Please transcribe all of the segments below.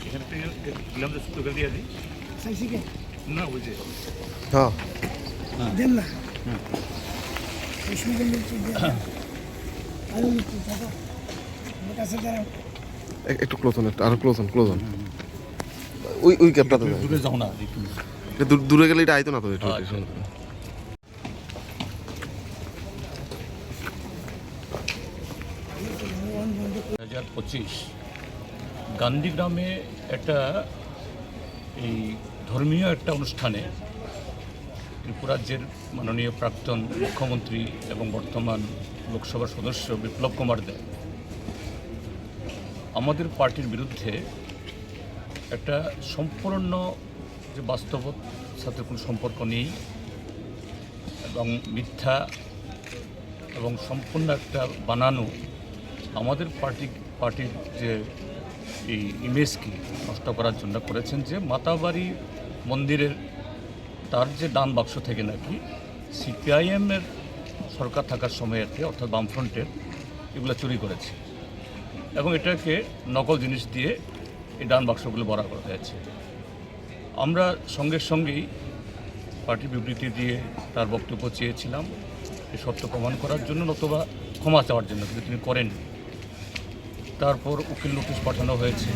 এখানে দিলাম তো সুতো করে দিয়ে দিই না বুঝে হ্যাঁ দেন না রেশমি মির্চি দেন আলু মির্চি থাকো আমার কাছে দাঁড়াও একটু ক্লোজ হন, একটু আরো ক্লোজ হন। ওই ক্যাপটাতে দূরে যাও না দূরে গেলে এটা আইতো না তো একটু। 2025 গান্ধীগ্রামে একটা এই ধর্মীয় একটা অনুষ্ঠানে ত্রিপুরা রাজ্যের মাননীয় প্রাক্তন মুখ্যমন্ত্রী এবং বর্তমান লোকসভার সদস্য বিপ্লব কুমার দেব আমাদের পার্টির বিরুদ্ধে একটা সম্পূর্ণ যে বাস্তবতার সাথে কোনো সম্পর্ক নেই এবং মিথ্যা এবং সম্পূর্ণ একটা বানানো আমাদের পার্টির যে এই ইমেজকে নষ্ট করার জন্য করেছেন, যে মাতাবাড়ি মন্দিরের তার যে দান বাক্স থেকে নাকি সিপিআইএমের সরকার থাকার সময়েতে অর্থাৎ বামফ্রন্টের এগুলো চুরি করেছে এবং এটাকে নকল জিনিস দিয়ে এই দান বাক্সগুলো ভরা করা হয়েছে। আমরা সঙ্গেই পার্টি বিবৃতি দিয়ে তার বক্তব্য চেয়েছিলাম এই সত্য প্রমাণ করার জন্য নতুবা ক্ষমা চাওয়ার জন্য, কিন্তু তিনি করেননি। তারপর উকিল নোটিশ পাঠানো হয়েছে,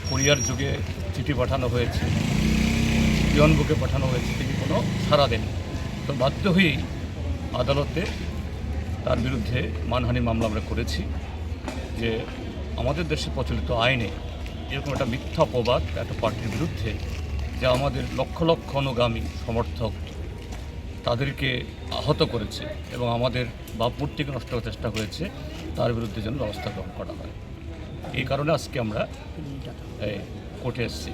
কুরিয়ার যুগে চিঠি পাঠানো হয়েছে, পিয়ন বুকে পাঠানো হয়েছে, তিনি কোনো সাড়া দেন। তো বাধ্য হয়েই আদালতে তার বিরুদ্ধে মানহানি মামলা আমরা করেছি যে আমাদের দেশে প্রচলিত আইনে এরকম একটা মিথ্যা অপবাদ একটা পার্টির বিরুদ্ধে, যা আমাদের লক্ষ লক্ষ অনুগামী সমর্থক তাদেরকে আহত করেছে এবং আমাদের ভাবমূর্তিকে নষ্ট করার চেষ্টা হয়েছে, তার বিরুদ্ধে যেন ব্যবস্থা গ্রহণ করা হয়। এই কারণে আজকে আমরা কোর্টে এসেছি।